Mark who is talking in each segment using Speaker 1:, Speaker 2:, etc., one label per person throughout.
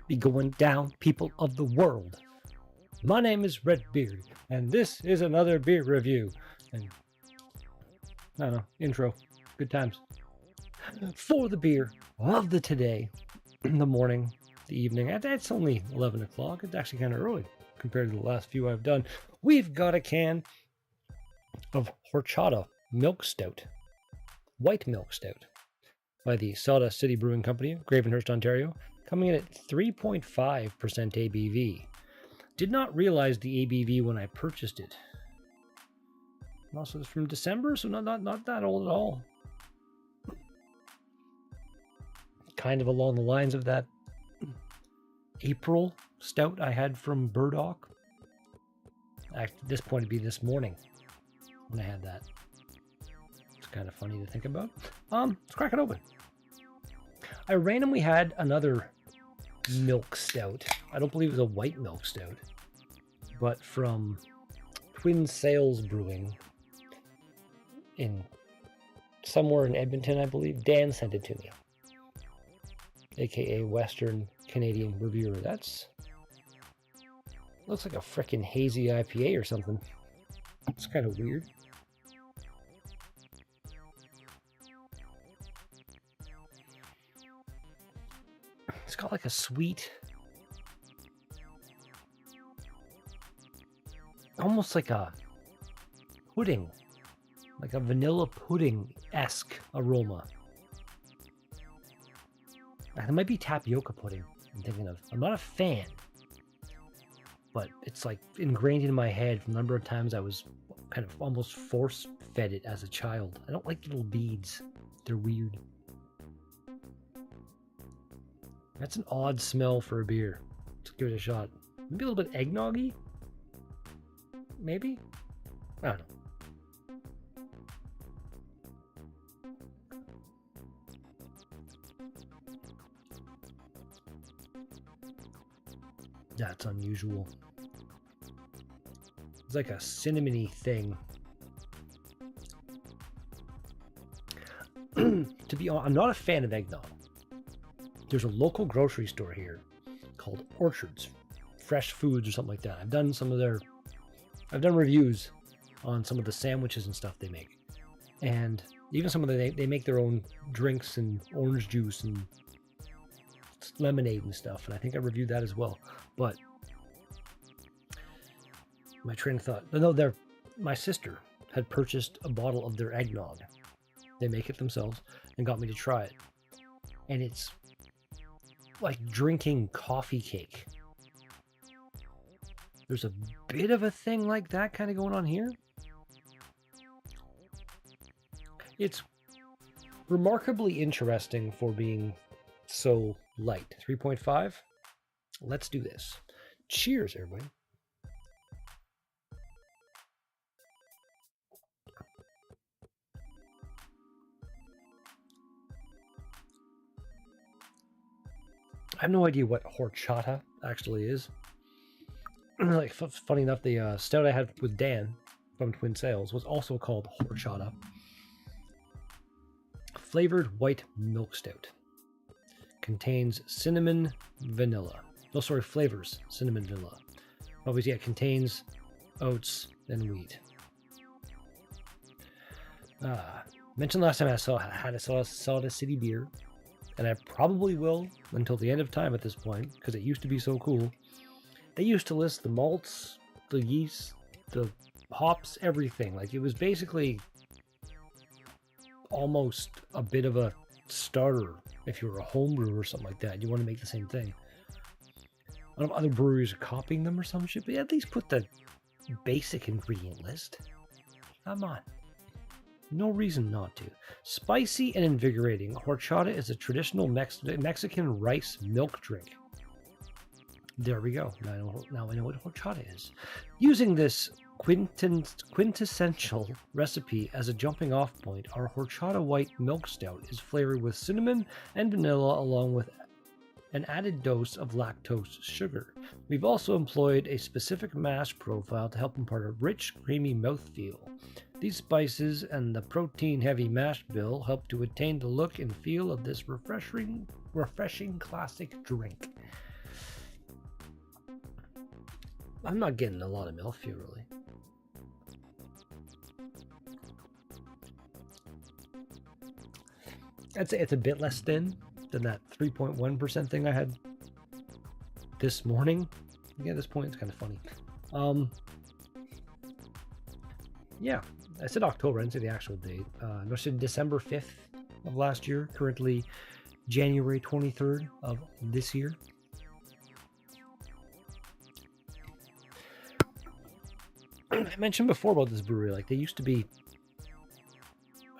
Speaker 1: be going down, people of the world? My name is Redbeard, and this is another beer review. And I don't know, intro, good times. For the beer of the today, the morning, the evening, it's only 11 o'clock. It's actually kind of early compared to the last few I've done. We've got a can of Horchata Milk Stout, White Milk Stout, by the Sawdust City Brewing Company of Gravenhurst, Ontario, coming in at 3.5% ABV. Did not realize the ABV when I purchased it. Also, it's from December, so not that old at all. Kind of along the lines of that April stout I had from Burdock. At this point, it'd be this morning when I had that. It's kind of funny to think about. Let's crack it open. I randomly had another milk stout. I don't believe it was a white milk stout, but from Twin Sails Brewing in somewhere in Edmonton, I believe. Dan sent it to me, aka Western Canadian reviewer. That's looks like a frickin' hazy IPA or something. It's kind of weird. It's got like a sweet, almost like a pudding, like a vanilla pudding-esque aroma. It might be tapioca pudding I'm thinking of. I'm not a fan, but it's like ingrained in my head from the number of times I was kind of almost force-fed it as a child. I don't like little beads. They're weird. That's an odd smell for a beer. Let's give it a shot. Maybe a little bit eggnoggy? Maybe? I don't know. That's unusual. It's like a cinnamony thing. To be honest, I'm not a fan of eggnog. There's a local grocery store here called Orchards, Fresh Foods or something like that. I've done reviews on some of the sandwiches and stuff they make. And even some of they make their own drinks and orange juice and lemonade and stuff. And I think I reviewed that as well. But my train of thought, no, my sister had purchased a bottle of their eggnog. They make it themselves and got me to try it. And it's like drinking coffee cake. There's a bit of a thing like that kind of going on here. It's remarkably interesting for being so light. 3.5. Let's do this. Cheers, everybody. I have no idea what horchata actually is. Like, funny enough, the stout I had with Dan from Twin Sails was also called horchata. Flavored white milk stout. Contains cinnamon vanilla. No, sorry, flavors cinnamon vanilla. Obviously, it contains oats and wheat. Mentioned last time I had a Sawdust City beer, and I probably will until the end of time at this point, because it used to be so cool. They used to list the malts, the yeast, the hops, everything. Like, it was basically almost a bit of a starter if you were a home brewer or something like that. You want to make the same thing. I don't know if other breweries are copying them or some shit, but at least put the basic ingredient list. Come on. No reason not to. Spicy and invigorating, horchata is a traditional Mexican rice milk drink. There we go. Now I know what horchata is. Using this quintessential recipe as a jumping off point, our horchata white milk stout is flavored with cinnamon and vanilla along with an added dose of lactose sugar. We've also employed a specific mash profile to help impart a rich, creamy mouthfeel. These spices and the protein-heavy mash bill help to attain the look and feel of this refreshing classic drink. I'm not getting a lot of mouthfeel, really. I'd say it's a bit less thin than that 3.1% thing I had this morning. Yeah, at this point, it's kind of funny. Yeah, I said October, I didn't say the actual date. I said December 5th of last year, currently January 23rd of this year. I mentioned before about this brewery, like they used to be,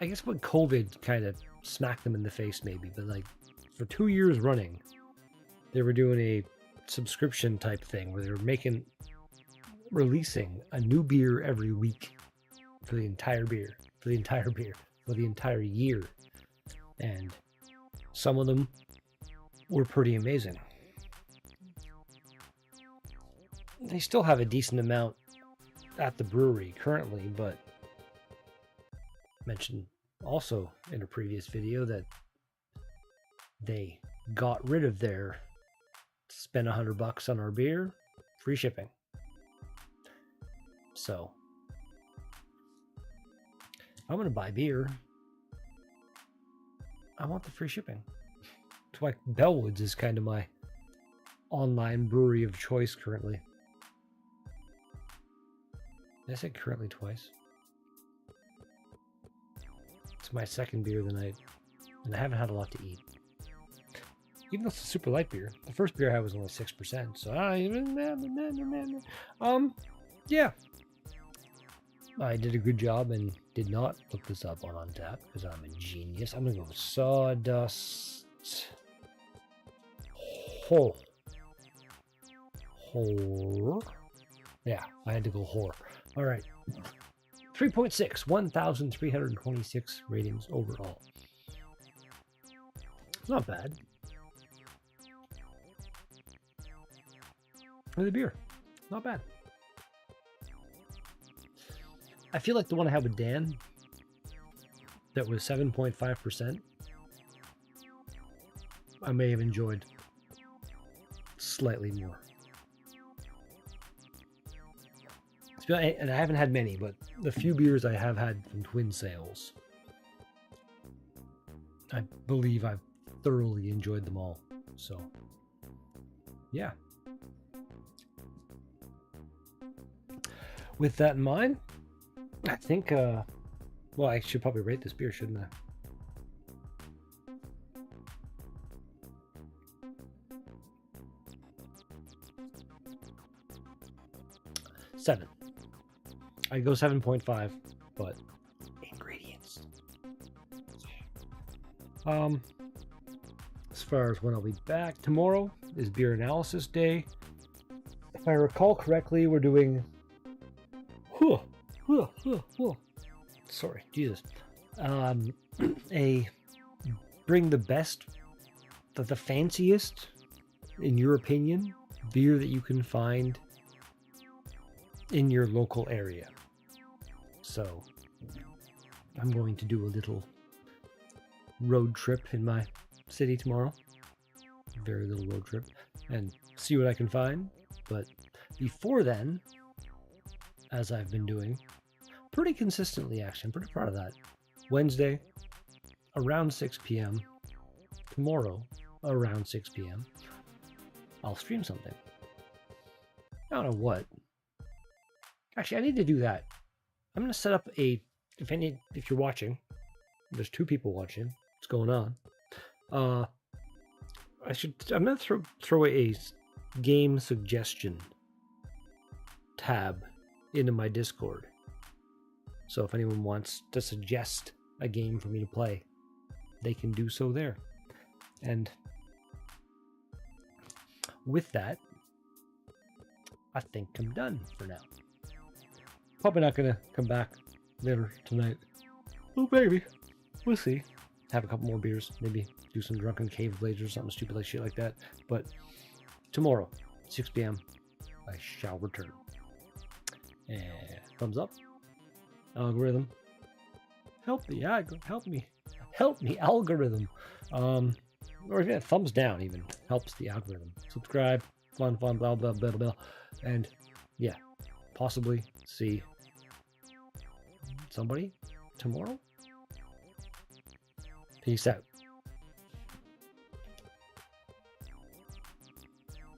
Speaker 1: I guess when COVID kind of smacked them in the face maybe, but like for 2 years running, they were doing a subscription type thing where they were releasing a new beer every week for the entire year. And some of them were pretty amazing. They still have a decent amount at the brewery currently, but I mentioned also in a previous video that they got rid of their spend $100 on our beer, free shipping. So I'm gonna buy beer. I want the free shipping. That's why Bellwoods is kind of my online brewery of choice currently. Did I say currently twice? It's my second beer of the night, and I haven't had a lot to eat. Even though it's a super light beer, the first beer I had was only 6%. So yeah, I did a good job and did not look this up on Untap because I'm a genius. I'm gonna go with Sawdust. Yeah, I had to go whore. All right. 3.6, 1,326 ratings overall. Not bad. For the beer, not bad. I feel like the one I had with Dan, that was 7.5%, I may have enjoyed slightly more. And I haven't had many, but the few beers I have had from Twin Sails, I believe I've thoroughly enjoyed them all. So, yeah. With that in mind, I think, well, I should probably rate this beer, shouldn't I? Seven. I'd go 7.5, but ingredients. As far as when I'll be back, tomorrow is beer analysis day. If I recall correctly, we're doing sorry, Jesus. A bring the best, the fanciest, in your opinion, beer that you can find in your local area. So I'm going to do a little road trip in my city tomorrow. Very little road trip, and see what I can find. But before then, as I've been doing pretty consistently, actually, I'm pretty proud of that. Wednesday around 6 p.m. Tomorrow around 6 p.m. I'll stream something. I don't know what. Actually, I need to do that. I'm going to set up if you're watching, there's 2 people watching. What's going on? I'm going to throw a game suggestion tab into my Discord. So if anyone wants to suggest a game for me to play, they can do so there. And with that, I think I'm done for now. Probably not going to come back later tonight. Oh, baby. We'll see. Have a couple more beers. Maybe do some drunken cave blades or something stupid like shit like that. But tomorrow, 6 p.m., I shall return. And thumbs up. Algorithm. Help me, algorithm. Or yeah, thumbs down even helps the algorithm. Subscribe. Blah, blah, blah, blah, blah. And yeah, possibly see somebody tomorrow. Peace out.